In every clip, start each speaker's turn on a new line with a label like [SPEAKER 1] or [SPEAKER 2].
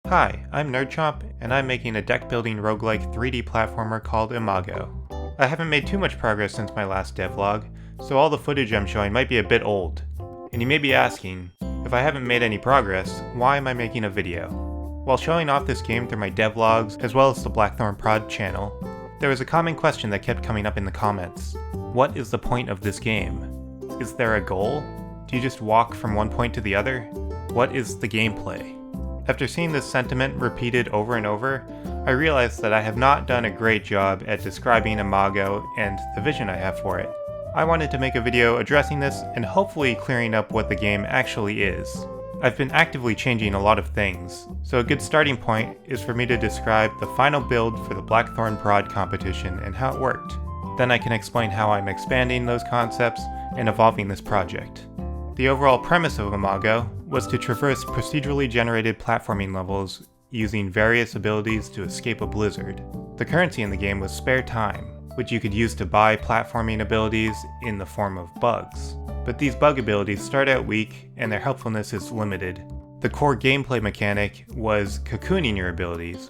[SPEAKER 1] Hi, I'm NerdChomp, and I'm making a deck-building roguelike 3D platformer called Imago. I haven't made too much progress since my last devlog, so all the footage I'm showing might be a bit old. And you may be asking, if I haven't made any progress, why am I making a video? While showing off this game through my devlogs, as well as the Blackthorn Prod channel, there was a common question that kept coming up in the comments. What is the point of this game? Is there a goal? Do you just walk from one point to the other? What is the gameplay? After seeing this sentiment repeated over and over, I realized that I have not done a great job at describing Imago and the vision I have for it. I wanted to make a video addressing this and hopefully clearing up what the game actually is. I've been actively changing a lot of things, so a good starting point is for me to describe the final build for the Blackthorn Prod competition and how it worked. Then I can explain how I'm expanding those concepts and evolving this project. The overall premise of Imago was to traverse procedurally generated platforming levels using various abilities to escape a blizzard. The currency in the game was spare time, which you could use to buy platforming abilities in the form of bugs. But these bug abilities start out weak and their helpfulness is limited. The core gameplay mechanic was cocooning your abilities.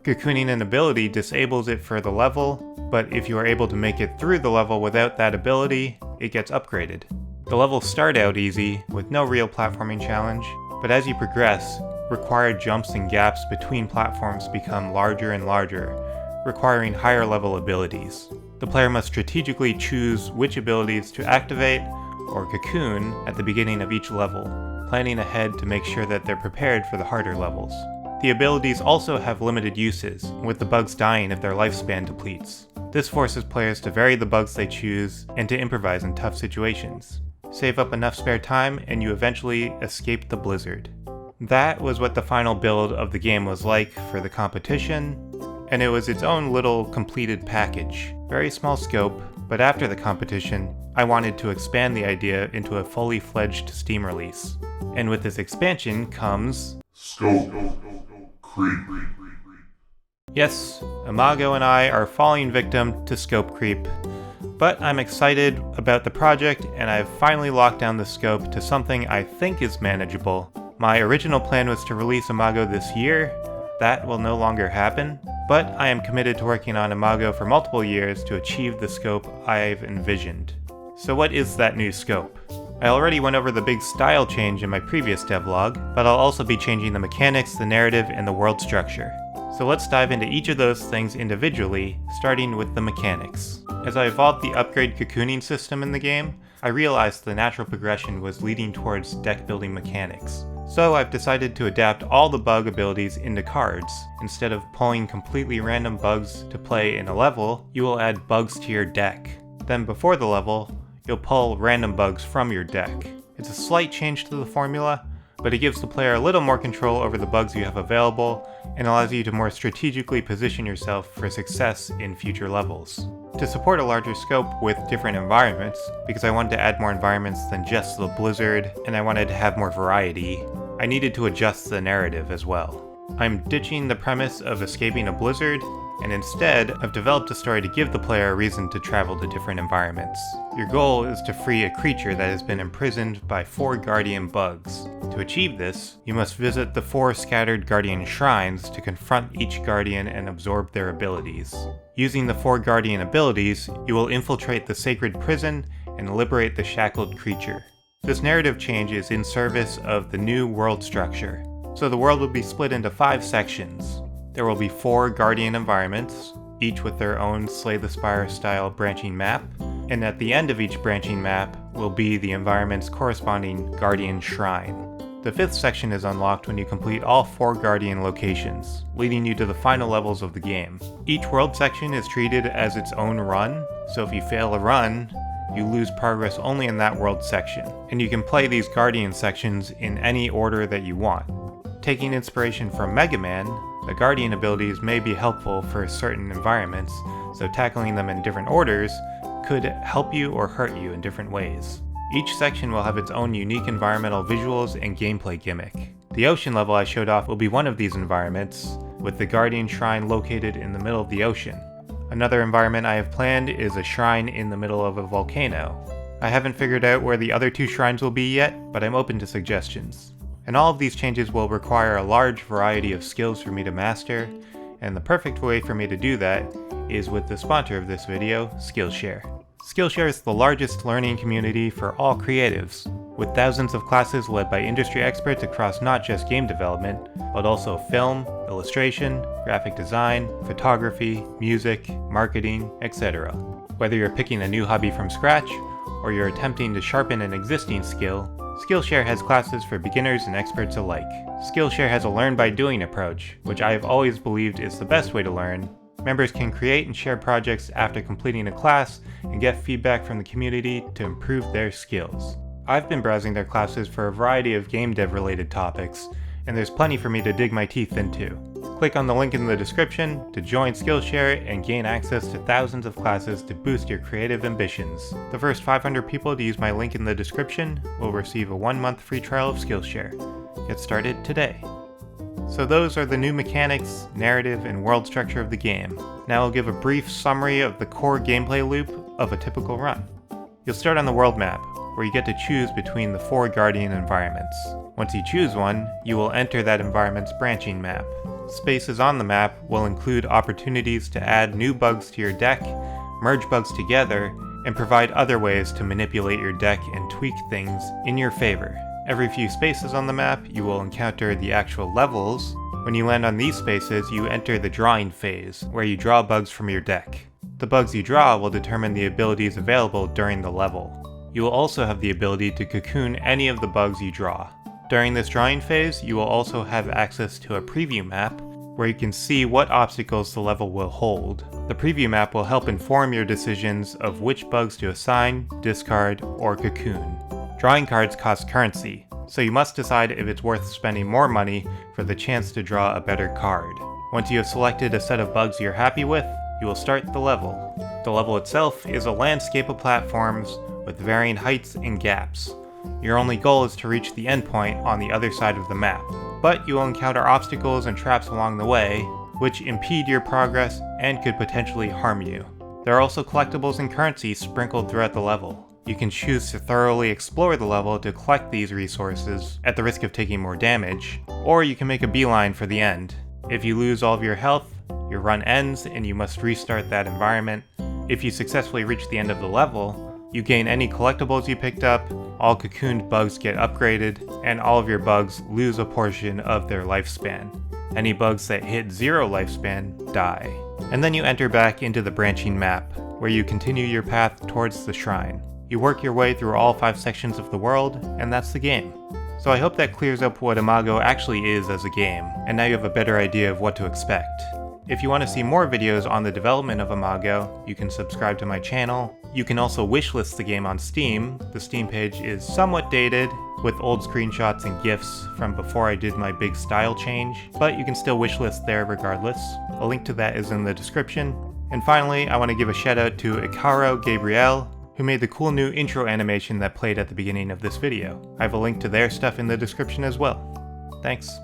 [SPEAKER 1] Cocooning an ability disables it for the level, but if you are able to make it through the level without that ability, it gets upgraded. The levels start out easy, with no real platforming challenge, but as you progress, required jumps and gaps between platforms become larger and larger, requiring higher level abilities. The player must strategically choose which abilities to activate or cocoon at the beginning of each level, planning ahead to make sure that they're prepared for the harder levels. The abilities also have limited uses, with the bugs dying if their lifespan depletes. This forces players to vary the bugs they choose and to improvise in tough situations. Save up enough spare time and you eventually escape the blizzard. That was what the final build of the game was like for the competition, and it was its own little completed package. Very small scope, but after the competition, I wanted to expand the idea into a fully fledged Steam release. And with this expansion comes
[SPEAKER 2] Scope Creep.
[SPEAKER 1] Yes, Imago and I are falling victim to scope creep. But I'm excited about the project and I've finally locked down the scope to something I think is manageable. My original plan was to release Imago this year. That will no longer happen, but I am committed to working on Imago for multiple years to achieve the scope I've envisioned. So what is that new scope? I already went over the big style change in my previous devlog, but I'll also be changing the mechanics, the narrative, and the world structure. So let's dive into each of those things individually, starting with the mechanics. As I evolved the upgrade cocooning system in the game, I realized the natural progression was leading towards deck building mechanics. So I've decided to adapt all the bug abilities into cards. Instead of pulling completely random bugs to play in a level, you will add bugs to your deck. Then before the level, you'll pull random bugs from your deck. It's a slight change to the formula, but it gives the player a little more control over the bugs you have available and allows you to more strategically position yourself for success in future levels. To support a larger scope with different environments, because I wanted to add more environments than just the blizzard and I wanted to have more variety, I needed to adjust the narrative as well. I'm ditching the premise of escaping a blizzard, and instead, I've developed a story to give the player a reason to travel to different environments. Your goal is to free a creature that has been imprisoned by 4 guardian bugs. To achieve this, you must visit the 4 scattered guardian shrines to confront each guardian and absorb their abilities. Using the 4 guardian abilities, you will infiltrate the sacred prison and liberate the shackled creature. This narrative change is in service of the new world structure. So the world will be split into 5 sections. There will be 4 Guardian environments, each with their own Slay the Spire style branching map, and at the end of each branching map will be the environment's corresponding Guardian Shrine. The 5th section is unlocked when you complete all 4 Guardian locations, leading you to the final levels of the game. Each world section is treated as its own run, so if you fail a run, you lose progress only in that world section, and you can play these Guardian sections in any order that you want. Taking inspiration from Mega Man, the Guardian abilities may be helpful for certain environments, so tackling them in different orders could help you or hurt you in different ways. Each section will have its own unique environmental visuals and gameplay gimmick. The ocean level I showed off will be one of these environments, with the Guardian Shrine located in the middle of the ocean. Another environment I have planned is a shrine in the middle of a volcano. I haven't figured out where the other 2 shrines will be yet, but I'm open to suggestions. And all of these changes will require a large variety of skills for me to master, and the perfect way for me to do that is with the sponsor of this video, Skillshare. Skillshare is the largest learning community for all creatives, with thousands of classes led by industry experts across not just game development, but also film, illustration, graphic design, photography, music, marketing, etc. Whether you're picking a new hobby from scratch, or you're attempting to sharpen an existing skill, Skillshare has classes for beginners and experts alike. Skillshare has a learn-by-doing approach, which I have always believed is the best way to learn. Members can create and share projects after completing a class and get feedback from the community to improve their skills. I've been browsing their classes for a variety of game dev related topics, and there's plenty for me to dig my teeth into. Click on the link in the description to join Skillshare and gain access to thousands of classes to boost your creative ambitions. The first 500 people to use my link in the description will receive a 1-month free trial of Skillshare. Get started today. So those are the new mechanics, narrative, and world structure of the game. Now I'll give a brief summary of the core gameplay loop of a typical run. You'll start on the world map, where you get to choose between the 4 Guardian environments. Once you choose one, you will enter that environment's branching map. Spaces on the map will include opportunities to add new bugs to your deck, merge bugs together, and provide other ways to manipulate your deck and tweak things in your favor. Every few spaces on the map, you will encounter the actual levels. When you land on these spaces, you enter the drawing phase, where you draw bugs from your deck. The bugs you draw will determine the abilities available during the level. You will also have the ability to cocoon any of the bugs you draw. During this drawing phase, you will also have access to a preview map, where you can see what obstacles the level will hold. The preview map will help inform your decisions of which bugs to assign, discard, or cocoon. Drawing cards cost currency, so you must decide if it's worth spending more money for the chance to draw a better card. Once you have selected a set of bugs you're happy with, you will start the level. The level itself is a landscape of platforms with varying heights and gaps. Your only goal is to reach the endpoint on the other side of the map, but you will encounter obstacles and traps along the way, which impede your progress and could potentially harm you. There are also collectibles and currency sprinkled throughout the level. You can choose to thoroughly explore the level to collect these resources at the risk of taking more damage, or you can make a beeline for the end. If you lose all of your health, your run ends and you must restart that environment. If you successfully reach the end of the level, you gain any collectibles you picked up, all cocooned bugs get upgraded, and all of your bugs lose a portion of their lifespan. Any bugs that hit 0 lifespan die. And then you enter back into the branching map, where you continue your path towards the shrine. You work your way through all 5 sections of the world, and that's the game. So I hope that clears up what Imago actually is as a game, and now you have a better idea of what to expect. If you want to see more videos on the development of Imago, you can subscribe to my channel. You can also wishlist the game on Steam. The Steam page is somewhat dated, with old screenshots and GIFs from before I did my big style change, but you can still wishlist there regardless. A link to that is in the description. And finally, I want to give a shout out to Ikaro Gabriel, who made the cool new intro animation that played at the beginning of this video. I have a link to their stuff in the description as well. Thanks.